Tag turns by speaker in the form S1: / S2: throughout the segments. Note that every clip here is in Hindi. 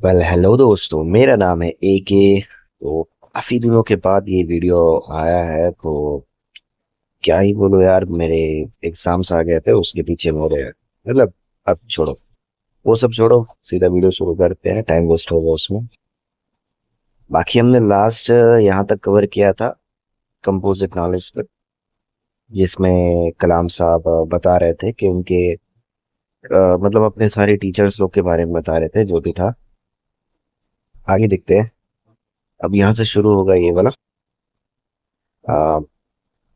S1: वेल हेलो दोस्तों, मेरा नाम है AK। तो काफी दिनों के बाद ये वीडियो आया है, तो क्या ही बोलो यार। मेरे एग्जाम्स आ गए थे, उसके पीछे मेरे मतलब अब छोड़ो, वो सब छोड़ो, सीधा वीडियो शुरू करते हैं, टाइम वेस्ट होगा उसमें। बाकी हमने लास्ट यहाँ तक कवर किया था, कंपोजिट नॉलेज तक, जिसमें कलाम साहब बता रहे थे कि उनके मतलब अपने सारे टीचर्स लोग के बारे में बता रहे थे, जो भी था। आगे देखते हैं, अब यहाँ से शुरू होगा ये वाला।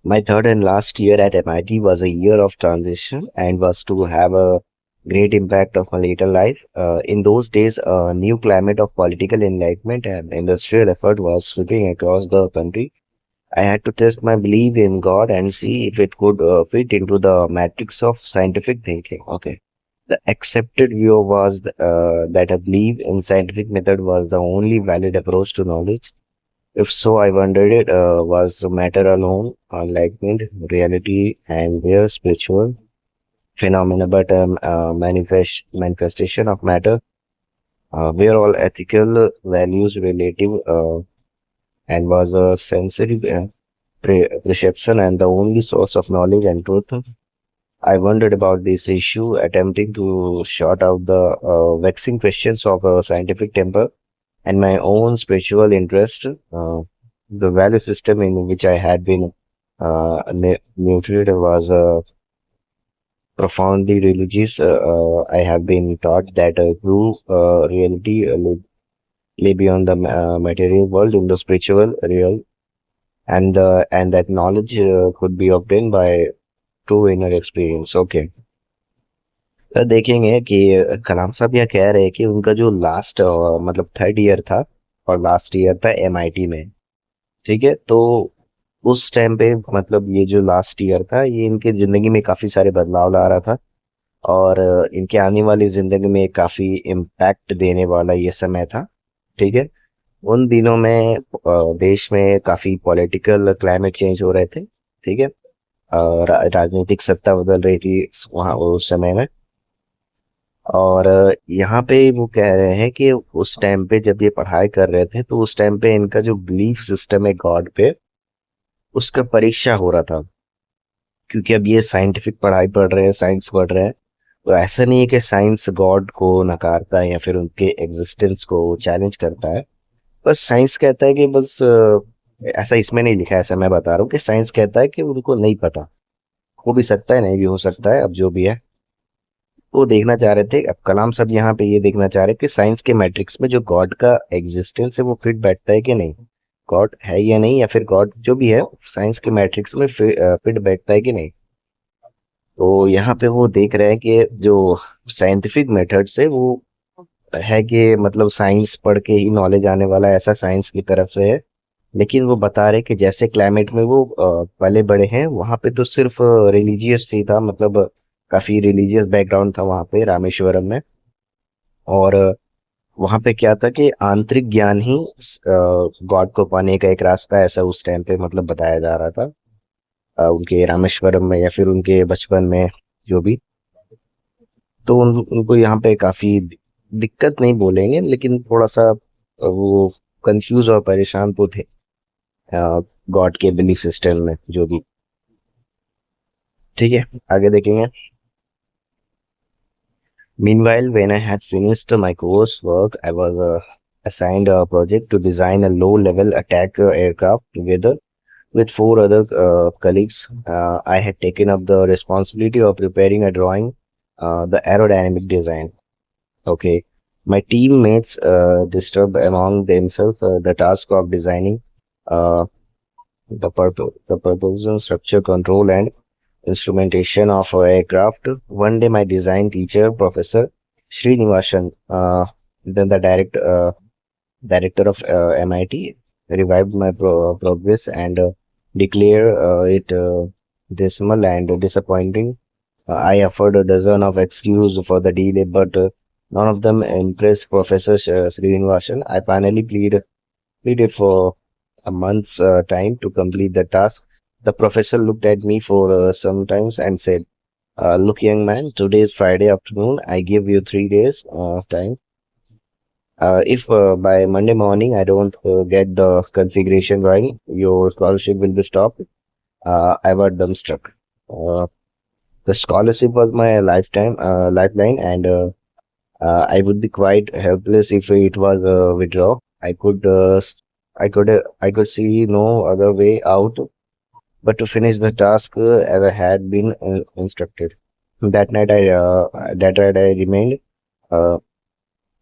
S1: My third and last year at MIT was a year of transition and was to have a great impact of my later life. In those days, a new climate of political enlightenment and industrial effort was sweeping across the country. I had to test my belief in God and see if it could fit into the matrix of scientific thinking. Okay. The accepted view was that a belief in scientific method was the only valid approach to knowledge. If so, I wondered it was matter alone, enlightenment, reality, and their spiritual phenomena, but manifestation of matter, where all ethical values relative, and was a sensory perception and the only source of knowledge and truth. I wondered about this issue, attempting to sort out the vexing questions of a scientific temper and my own spiritual interest. The value system in which I had been nurtured was profoundly religious. I have been taught that true reality lay beyond the material world in the spiritual real, and that knowledge could be obtained by true inner experience. Okay. तो देखेंगे कि कलाम साहब यह कह रहे हैं कि उनका जो लास्ट मतलब थर्ड ईयर था और लास्ट ईयर था MIT में। ठीक है, तो उस टाइम पे मतलब ये जो लास्ट ईयर था, ये इनके जिंदगी में काफी सारे बदलाव ला रहा था, और इनके आने वाली जिंदगी में काफी इम्पैक्ट देने वाला ये समय था। ठीक है, उन दिनों में देश में काफी पॉलिटिकल क्लाइमेट चेंज हो रहे थे। ठीक है, राजनीतिक सत्ता बदल रही थी वहाँ उस समय में। और यहाँ पे वो कह रहे हैं कि उस टाइम पे जब ये पढ़ाई कर रहे थे, तो उस टाइम पे इनका जो बिलीफ सिस्टम है गॉड पे, उसका परीक्षा हो रहा था। क्योंकि अब ये साइंटिफिक पढ़ाई पढ़ रहे हैं, साइंस पढ़ रहे हैं, तो ऐसा नहीं है कि साइंस गॉड को नकारता है या फिर उनके एग्जिस्टेंस को चैलेंज करता है। बस साइंस कहता है कि बस ऐसा इसमें नहीं लिखा है, ऐसा मैं बता रहा हूँ कि साइंस कहता है कि उनको नहीं पता। हो भी सकता है, नहीं भी हो सकता है, अब जो भी है वो देखना चाह रहे थे। अब कलाम साहब यहाँ पे ये देखना चाह रहे थे कि साइंस के मैट्रिक्स में जो गॉड का एग्जिस्टेंस है वो फिट बैठता है कि नहीं, गॉड है या नहीं, या फिर गॉड जो भी है साइंस के मैट्रिक्स में फिट बैठता है कि नहीं। तो यहाँ पे वो देख रहे हैं कि जो साइंटिफिक मेथड से वो है कि मतलब साइंस पढ़ के ही नॉलेज आने वाला है, ऐसा साइंस की तरफ से है। लेकिन वो बता रहे कि जैसे क्लाइमेट में वो पले बड़े हैं, वहां पे तो सिर्फ रिलीजियस ही था, मतलब काफी रिलीजियस बैकग्राउंड था वहां पे रामेश्वरम में। और वहां पे क्या था कि आंतरिक ज्ञान ही गॉड को पाने का एक रास्ता है, ऐसा उस टाइम पे मतलब बताया जा रहा था उनके रामेश्वरम में या फिर उनके बचपन में, जो भी। तो उनको यहाँ पे काफी दिक्कत नहीं बोलेंगे, लेकिन थोड़ा सा वो कंफ्यूज और परेशान तो थे गॉड के बिलीफ सिस्टम में, जो भी। ठीक है, आगे देखेंगे। Meanwhile, when I had finished my coursework, I was assigned a project to design a low-level attack aircraft together with four other colleagues. I had taken up the responsibility of preparing a drawing, the aerodynamic design. Okay. My teammates disturbed among themselves the task of designing uh, the propulsion structure, control, and instrumentation of aircraft. One day, my design teacher, Professor Srinivasan, then the director of MIT, revived my progress and declared it dismal and disappointing. I offered a dozen of excuses for the delay, but none of them impressed Professor Srinivasan. I finally pleaded for a month's time to complete the task. The professor looked at me for some times and said, "Look, young man, today is Friday afternoon. I give you 3 days time. If by Monday morning I don't get the configuration right, your scholarship will be stopped. I was dumbstruck. Uh, the scholarship was my lifeline, and I would be quite helpless if it was a withdraw. I could see no other way out but to finish the task as I had been instructed. That night I remained uh,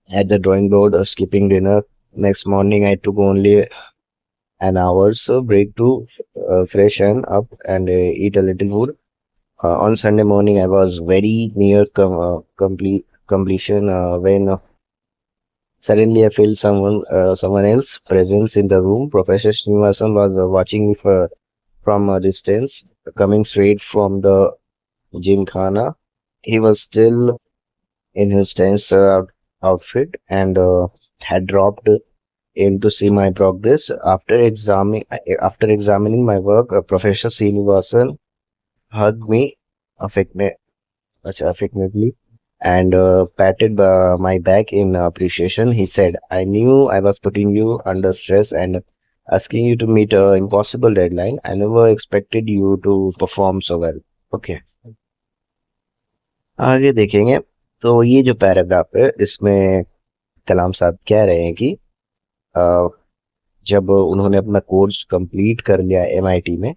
S1: at the drawing board, skipping dinner. Next morning, I took only an hour's break to freshen up and eat a little food. On Sunday morning, I was very near completion when suddenly I felt someone else presence in the room. Professor Srinivasan was watching me from a distance, coming straight from the gymkhana. He was still in his tense outfit and had dropped in to see my progress. After examining my work, Professor Srinivasan hugged me affectionate, affectionately and patted my back in appreciation. He said, "I knew I was putting you under stress and asking you to meet an impossible deadline. I never expected you to perform so well." Okay, आगे देखेंगे। तो ये जो पैराग्राफ है इसमें कलाम साहब कह रहे हैं कि अ, जब उन्होंने अपना कोर्स कंप्लीट कर लिया एमआईटी में,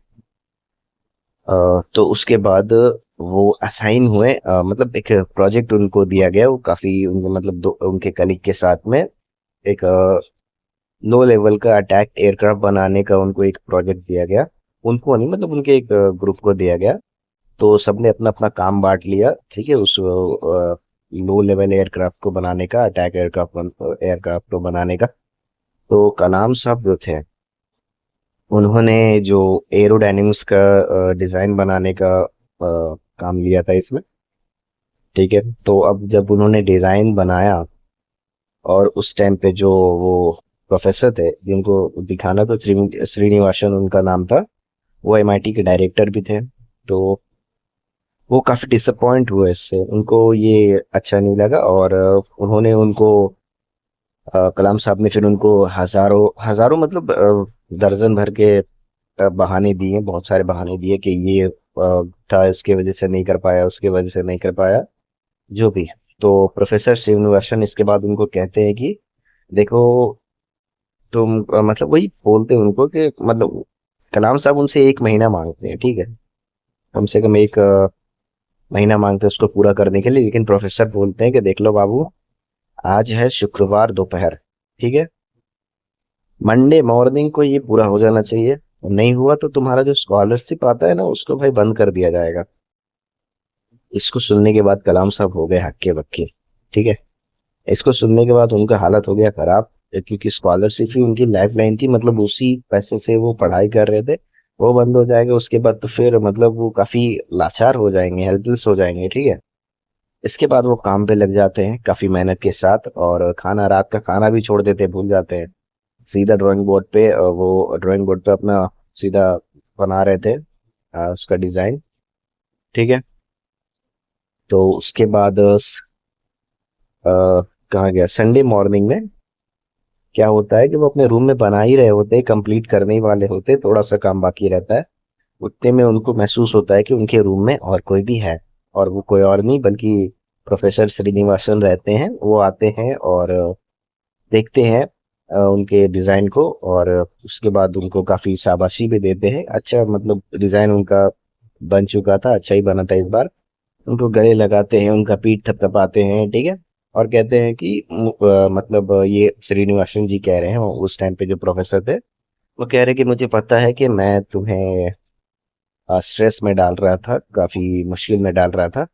S1: तो उसके बाद वो असाइन हुए, मतलब एक प्रोजेक्ट उनको दिया गया। वो काफी उनके मतलब उनके कलीग के साथ में एक लो लेवल का अटैक एयरक्राफ्ट बनाने का उनको एक प्रोजेक्ट दिया गया। उनको नहीं, मतलब उनके एक ग्रुप को दिया गया। तो सबने अपना अपना काम बांट लिया, ठीक है, उस लो लेवल एयरक्राफ्ट को बनाने का, अटैक एयरक्राफ्ट को बनाने का। तो कलाम साहब जो थे, उन्होंने जो एरोडायनेमिक्स का डिजाइन बनाने का काम लिया था इसमें, ठीक है। तो अब जब उन्होंने डिजाइन बनाया और उस टाइम पे जो वो प्रोफेसर थे जिनको दिखाना, तो श्रीनिवासन उनका नाम था, वो एमआईटी के डायरेक्टर भी थे। तो वो काफी डिसअपॉइंट हुए इससे, उनको ये अच्छा नहीं लगा और उन्होंने उनको कलाम साहब ने फिर उनको हजारों हजारों मतलब दर्जन भर के बहाने दिए, बहुत सारे बहाने दिए कि ये था, इसके वजह से नहीं कर पाया, उसके वजह से नहीं कर पाया, जो भी। तो प्रोफेसर श्रीनिवासन इसके बाद उनको कहते हैं कि देखो, तुम मतलब वही बोलते हैं उनको कि मतलब कलाम साहब उनसे एक महीना मांगते हैं, ठीक है, कम से कम एक महीना मांगते हैं उसको पूरा करने के लिए। लेकिन प्रोफेसर बोलते हैं कि देख लो बाबू, आज है शुक्रवार दोपहर, ठीक है, मंडे मॉर्निंग को ये पूरा हो जाना चाहिए। नहीं हुआ तो तुम्हारा जो स्कॉलरशिप आता है ना, उसको भाई बंद कर दिया जाएगा। इसको सुनने के बाद कलाम साहब हो गए हक्के बक्के, ठीक है। इसको सुनने के बाद उनका हालत हो गया खराब, क्योंकि स्कॉलरशिप ही उनकी लाइफ लाइन थी, मतलब उसी पैसे से वो पढ़ाई कर रहे थे। वो बंद हो जाएगा उसके बाद तो फिर मतलब वो काफी लाचार हो जाएंगे, हेल्पलेस हो जाएंगे, ठीक है। इसके बाद वो काम पे लग जाते हैं काफी मेहनत के साथ, और खाना, रात का खाना भी छोड़ देते हैं, भूल जाते हैं। सीधा ड्राइंग बोर्ड पे वो ड्राइंग बोर्ड पे अपना सीधा बना रहे थे उसका डिजाइन, ठीक है। तो उसके बाद कहाँ गया, संडे मॉर्निंग में क्या होता है कि वो अपने रूम में बना ही रहे होते हैं, कंप्लीट करने ही वाले होते हैं, थोड़ा सा काम बाकी रहता है। उतने में उनको महसूस होता है कि उनके रूम में और कोई भी है, और वो कोई और नहीं बल्कि प्रोफेसर श्रीनिवासन रहते हैं। वो आते हैं और देखते हैं उनके डिजाइन को, और उसके बाद उनको काफी शाबाशी भी देते हैं। अच्छा, मतलब डिजाइन उनका बन चुका था, अच्छा ही बना था इस बार। उनको गले लगाते हैं, उनका पीठ थपथपाते हैं, ठीक है। और कहते हैं कि मतलब ये श्रीनिवासन जी कह रहे हैं, उस टाइम पे जो प्रोफेसर थे, वो कह रहे हैं कि मुझे पता है कि मैं तुम्हें स्ट्रेस में डाल रहा था, काफी मुश्किल में डाल रहा था,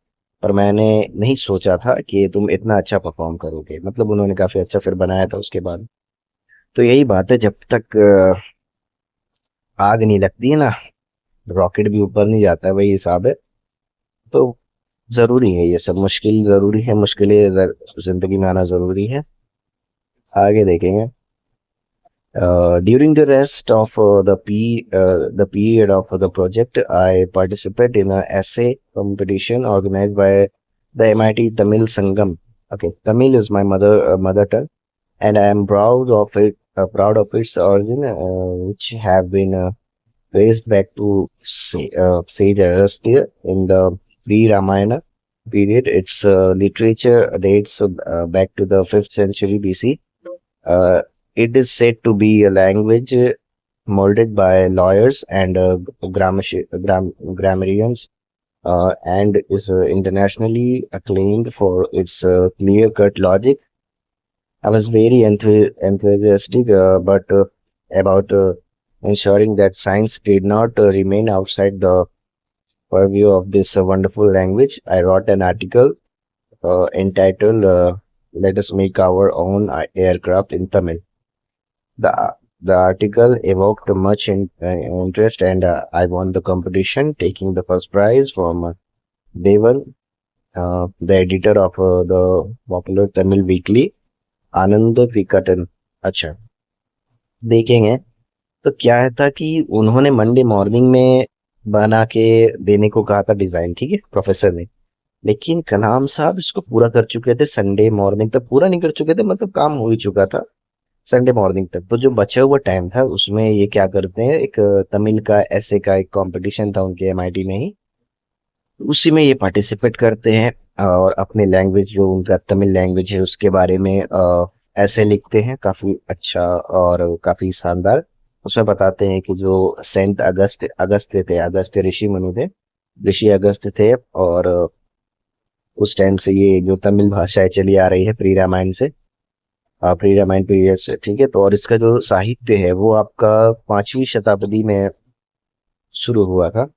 S1: पर मैंने नहीं सोचा था कि तुम इतना अच्छा परफॉर्म करोगे। मतलब उन्होंने काफी अच्छा फिर बनाया था उसके बाद। तो यही बात है, जब तक आग नहीं लगती है ना, रॉकेट भी ऊपर नहीं जाता है, वही हिसाब है। तो जरूरी है ये सब, मुश्किल जरूरी है, मुश्किलें जिंदगी में आना जरूरी है। आगे देखेंगे। During the rest of the period of the project, I participate in a essay competition organized by the MIT Tamil Sangam. Okay, Tamil is my mother tongue, and I am proud of it, proud of its origin, which have been traced back to Sage Agastya in the pre-Ramayana period. Its literature dates back to the 5th century BC. Uh, it is said to be a language molded by lawyers and grammarians, and is internationally acclaimed for its clear-cut logic. I was very enthusiastic, but about ensuring that science did not remain outside the purview of this wonderful language. I wrote an article entitled "Let Us Make Our Own Aircraft in Tamil." The article evoked much interest, and I won the competition, taking the first prize from Devan, the editor of the popular Tamil weekly आनंद विकटन। अच्छा, देखेंगे। तो क्या है था कि उन्होंने मंडे मॉर्निंग में बना के देने को कहा था डिजाइन, ठीक है, प्रोफेसर ने। लेकिन कलाम साहब इसको पूरा कर चुके थे संडे मॉर्निंग तक, पूरा नहीं कर चुके थे, मतलब काम हो ही चुका था संडे मॉर्निंग तक। तो जो बचा हुआ टाइम था उसमें ये क्या करते हैं, एक तमिल का ऐसे का एक कंपटीशन था उनके एमआईटी में ही, उसी में ये पार्टिसिपेट करते हैं और अपने लैंग्वेज, जो उनका तमिल लैंग्वेज है उसके बारे में ऐसे लिखते हैं, काफी अच्छा और काफी शानदार। उसमें बताते हैं कि जो सेंट अगस्त्य थे, अगस्त्य ऋषि मुनि थे, ऋषि अगस्त्य थे, और उस टाइम से ये जो तमिल भाषाएं चली आ रही है प्री रामायण से, प्री रामायण पीरियड से, ठीक है। तो और इसका जो साहित्य है वो आपका 5वीं शताब्दी में शुरू हुआ था,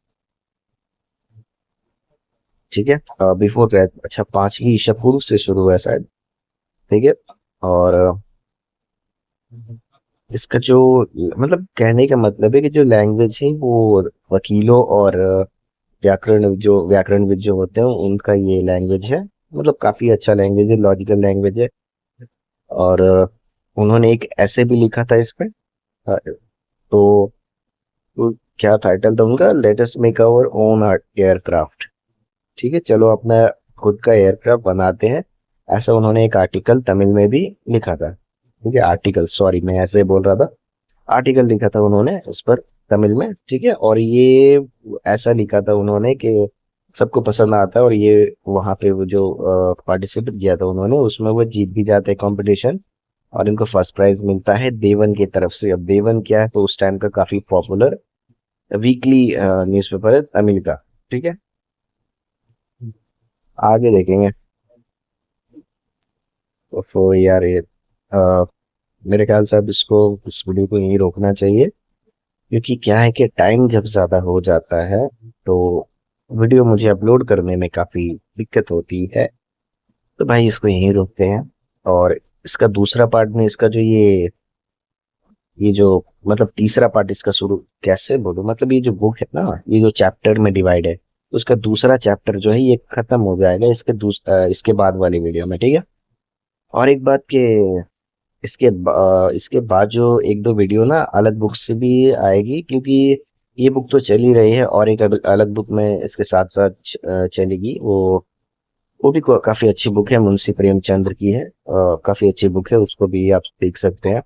S1: ठीक है, बिफोर दैट। अच्छा, 5वीं ईसा पूर्व से शुरू हुआ है शायद, ठीक है। और इसका जो मतलब कहने का मतलब है कि जो लैंग्वेज है वो वकीलों और व्याकरणविद जो होते हैं उनका ये लैंग्वेज है, मतलब काफी अच्छा लैंग्वेज है, लॉजिकल लैंग्वेज है। और उन्होंने एक ऐसे भी लिखा था इस पे। तो, तो क्या टाइटल था उनका, let us make our own aircraft, ठीक है, चलो अपना खुद का एयरक्राफ्ट बनाते हैं। ऐसा उन्होंने एक आर्टिकल तमिल में भी लिखा था, ठीक है, आर्टिकल, सॉरी मैं ऐसे बोल रहा था, आर्टिकल लिखा था उन्होंने इस पर तमिल में, ठीक है। और ये ऐसा लिखा था उन्होंने कि सबको पसंद आता है, और ये वहां पे वो जो पार्टिसिपेट किया था उन्होंने, उसमें वो जीत भी जाते हैं कंपटीशन, और इनको फर्स्ट प्राइज मिलता है देवन की तरफ से। अब देवन क्या है, तो उस टाइम का काफी पॉपुलर वीकली न्यूज़पेपर है तमिल का, ठीक है। आगे देखेंगे। तो यार ये मेरे ख्याल से अब इसको, इस वीडियो को यहीं रोकना चाहिए, क्योंकि क्या है कि टाइम जब ज्यादा हो जाता है तो वीडियो मुझे अपलोड करने में काफी दिक्कत होती है। तो भाई इसको यहीं रोकते हैं, और इसका दूसरा पार्ट में, इसका जो ये जो मतलब तीसरा पार्ट इसका शुरू कैसे बोलूं, मतलब ये जो बुक है ना, ये जो चैप्टर में डिवाइड है, उसका दूसरा चैप्टर जो है ये खत्म हो जाएगा इसके बाद वाली वीडियो में, ठीक है। और एक बात के, इसके बाद जो एक दो वीडियो ना अलग बुक से भी आएगी, क्योंकि ये बुक तो चल ही रही है, और एक अलग बुक में इसके साथ साथ चलेगी। वो भी काफी अच्छी बुक है, मुंशी प्रेमचंद्र की है, काफी अच्छी बुक है, उसको भी आप देख सकते हैं,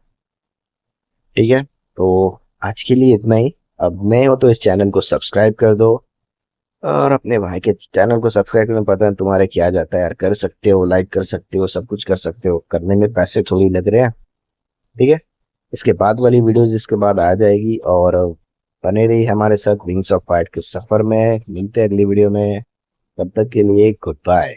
S1: ठीक है। तो आज के लिए इतना ही। अब नए हो तो इस चैनल को सब्सक्राइब कर दो, और अपने भाई के चैनल को सब्सक्राइब करने में पता है तुम्हारे क्या जाता है यार, कर सकते हो, लाइक कर सकते हो, सब कुछ कर सकते हो, करने में पैसे थोड़ी लग रहे हैं, ठीक है। इसके बाद वाली वीडियो जिसके बाद आ जाएगी, और बने रही हमारे साथ विंग्स ऑफ फाइट के सफर में। मिलते हैं अगली वीडियो में, तब तक के लिए गुड बाय।